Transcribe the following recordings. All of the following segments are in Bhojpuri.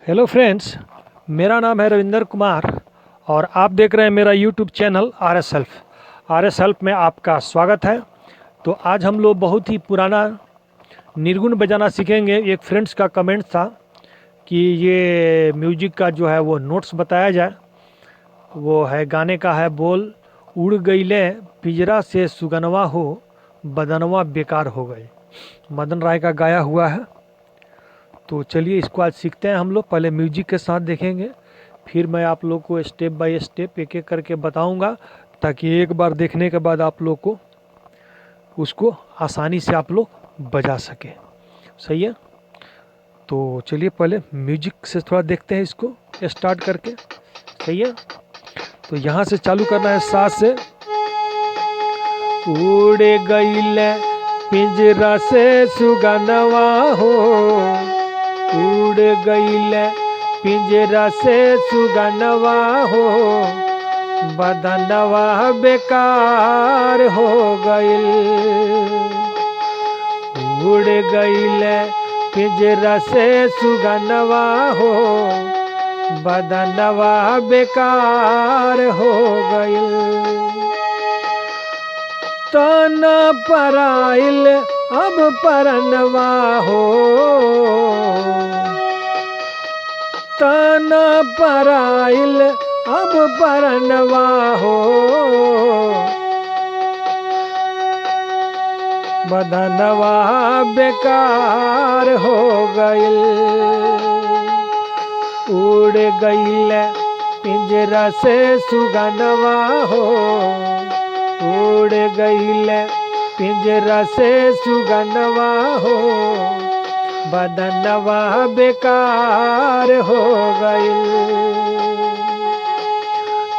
हेलो फ्रेंड्स, मेरा नाम है रविंदर कुमार और आप देख रहे हैं मेरा YouTube channel R S help में आपका स्वागत है। तो आज हम लोग बहुत ही पुराना निर्गुण बजाना सीखेंगे। एक फ्रेंड्स का कमेंट था कि ये म्यूजिक का जो है वो नोट्स बताया जाए। वो है गाने का है बोल, उड़ गईले पिंजरा से सुगनवा हो, बदनवा बेकार हो गए। मदन राय का गाया हुआ है। तो चलिए इसको आज सीखते हैं हम लोग। पहले म्यूजिक के साथ देखेंगे, फिर मैं आप लोग को स्टेप बाय स्टेप एक एक करके बताऊंगा, ताकि एक बार देखने के बाद आप लोग को उसको आसानी से आप लोग बजा सके। सही है। तो चलिए पहले म्यूजिक से थोड़ा देखते हैं इसको स्टार्ट करके। सही है। तो यहाँ से चालू करना है सा से। उड़ गईले पिंजरा से सुगनवा हो, उड़ गईले पिंजरा से सुगनवा हो, बदनवा बेकार हो गईल। उड़ गईले पिंजरा से सुगनवा हो, बदनवा बेकार हो गईल। तन पराइल अब परनवा हो, तन पराइल अब परनवा हो, बदनवा बेकार हो गईल। उड़ गईल पिंजरा से सुगनवा हो, उड़ गईल पिंजरा से सुगनवा हो, बदनवा बेकार हो गईल।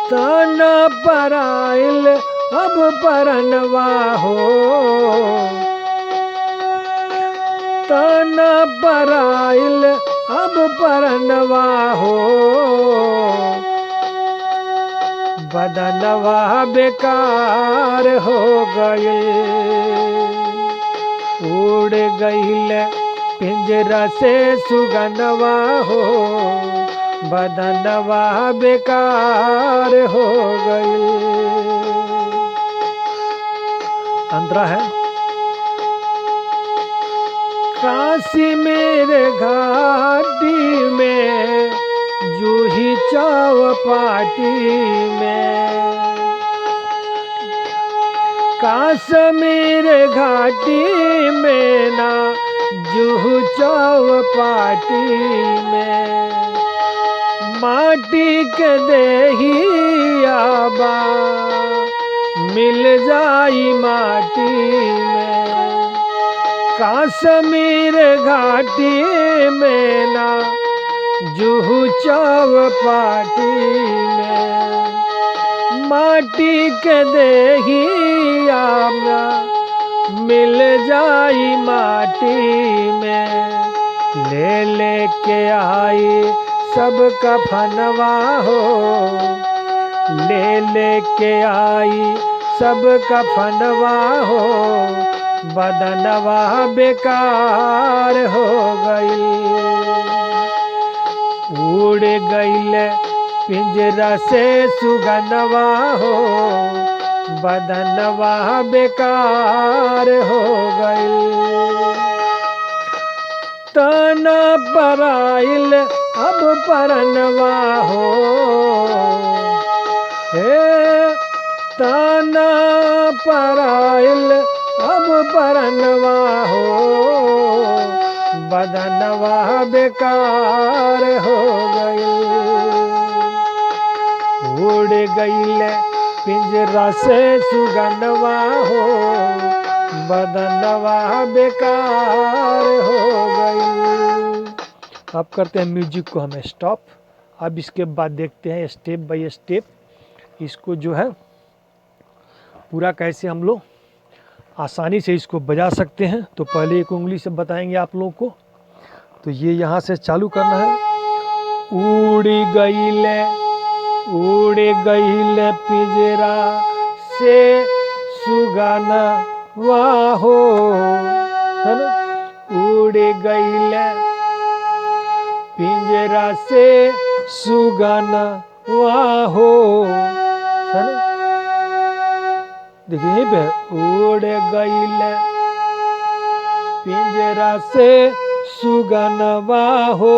तन पराइल अब परनवा हो, तन पराइल अब परनवा हो, बदनवा बेकार हो गए। उड़ गईल पिंजरा से सुगनवा हो, बदनवा बेकार हो गई। अंतरा है। काश्मीर घाटी में जूही चौपाटी में, कश्मीर घाटी में ना जूहू चौपाटी में, माटी के देहिया बा मिल जाई माटी में। कश्मीर घाटी में ना जूहू चौपाटी में, माटी के देहिया मिल जाई माटी में। ले लेके आई सब कफनवा हो, ले लेके आई सब कफनवा हो, बदनवा बेकार हो गई। उड़ गईल पिंजरा से सुगनवा हो, बदनवा बेकार हो गईल। तन पराइल अब परनवा हो, हे तन पराइल अब परनवा हो, बदनवा बेकार हो गई। उड़ गईल पिंजरा से सुगनवा हो, बदनवा बेकार हो गई। अब करते हैं म्यूजिक को हम स्टॉप। अब इसके बाद देखते हैं स्टेप बाय स्टेप इसको जो है पूरा कैसे हम लोग आसानी से इसको बजा सकते हैं। तो पहले एक उंगली से बताएंगे आप लोगों को। तो ये यहाँ से चालू करना है। उड़ गईले, उड़ गईले पिंजरा से सुगनवा हो, है ना। उड़ गईले पिंजरा से सुगनवा हो, है ना। देखिए यहीं पे उड़ गईल पिंजरा से सुगनवा हो,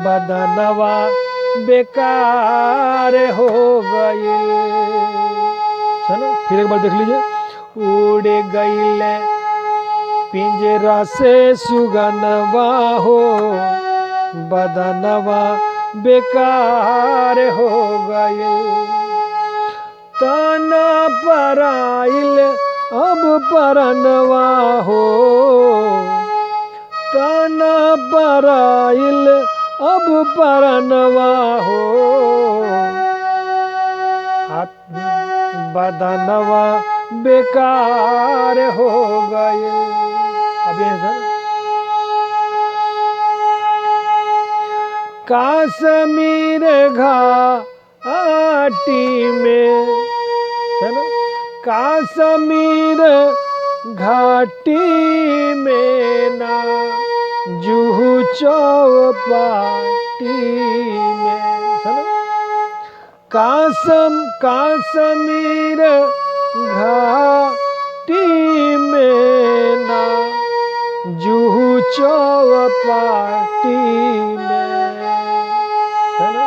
बदनवा बेकार हो गई, है ना। फिर एक बार देख लीजिए, उड़ गईल पिंजरा से सुगनवा हो, बदनवा बेकार हो गई, तना पराइल अब परनवा हो, तना पराइल अब परनवा हो, बदनवा बेकार हो गए। अब ये सर, काश्मीर घाटी में, है ना, काश्मीर घाटी में ना जुहू चौपाटी में, है ना, काश्मीर घाटी में ना जुहू चौपाटी में, है ना,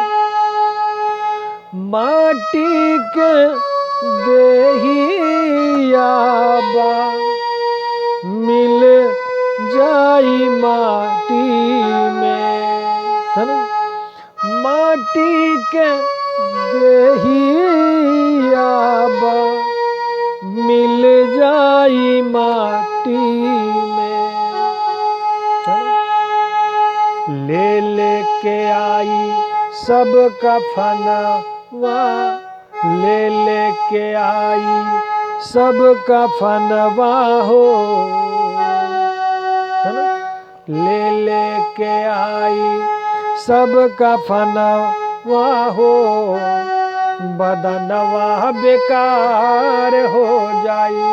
माटी के देहिया बा मिल जाई माटी में, है ना, माटी के देहिया बा मिल जाई माटी में, है ना, ले लेके आई सब कफनवा, ले लेके आई सब कफनवा हो, है ना, ले लेके आई सब कफनवा हो, बदनवा बेकार हो जाई,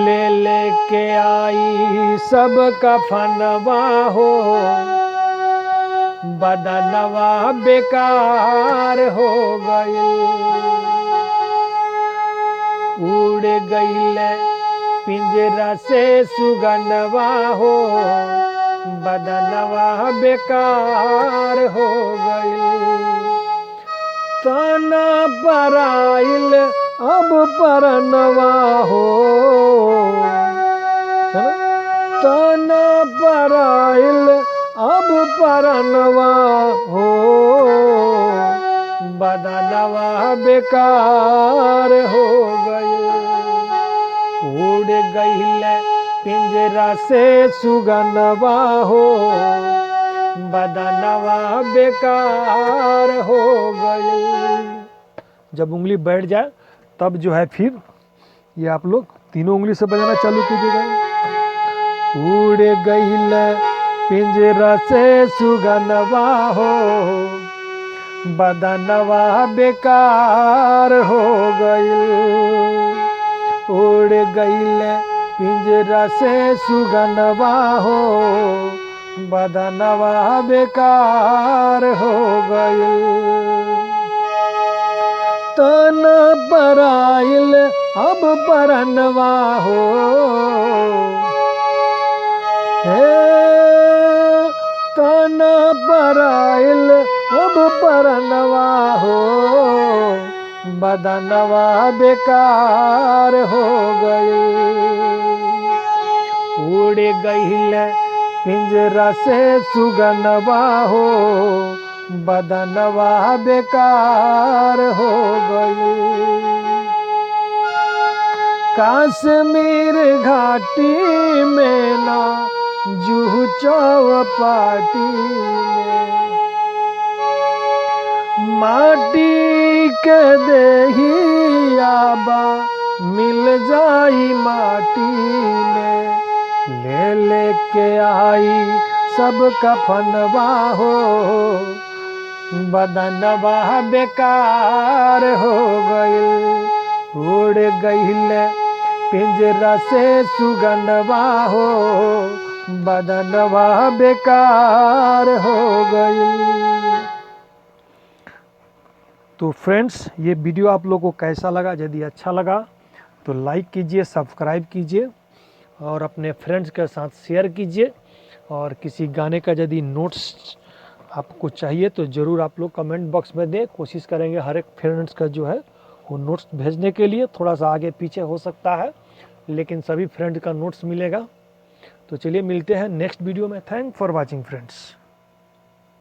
ले लेके आई सब कफनवा हो, बदनवा बेकार हो गई, उड़ गईल पिंजरा से सुगनवा हो, बदनवा बेकार हो गई, तना पराइल अब परनवा हो, है ना, तना पराइल अब परनवा हो, बदनवा बेकार हो गई, उड़ गईल पिंजरा से सुगनवा हो, बदनवा बेकार हो गई। जब उंगली बैठ जाए तब जो है फिर ये आप लोग तीनों उंगली से बजाना चालू कीजिएगा। उड़ गईल पिंजरा से सुगनवा हो, बदनवा बेकार हो गईल, उड़ गईल पिंजरा से सुगनवा हो, बदनवा बेकार हो गईल, तना पराइल अब परनवा हो, हे तना पराइल अब परनवा हो, बदनवा बेकार हो गई, उड़ गईल पिंजरा से सुगनवा हो, बदनवा बेकार हो गई, काश्मीर घाटी में ना जुहू चौपाटी में, माटी के देहिया बा मिल जाई माटी में, ले लेके आई सब कफनवा हो, बदनवा बेकार हो गईल, उड़ गईल पिंजरा से सुगंधवा हो, बदनवा बेकार हो गई। तो फ्रेंड्स, ये वीडियो आप लोगों को कैसा लगा? यदि अच्छा लगा तो लाइक कीजिए, सब्सक्राइब कीजिए और अपने फ्रेंड्स के साथ शेयर कीजिए। और किसी गाने का यदि नोट्स आपको चाहिए तो ज़रूर आप लोग कमेंट बॉक्स में दें। कोशिश करेंगे हर एक फ्रेंड्स का जो है वो नोट्स भेजने के लिए। थोड़ा सा आगे पीछे हो सकता है, लेकिन सभी फ्रेंड का नोट्स मिलेगा। तो चलिए मिलते हैं नेक्स्ट वीडियो में। Thank for watching friends.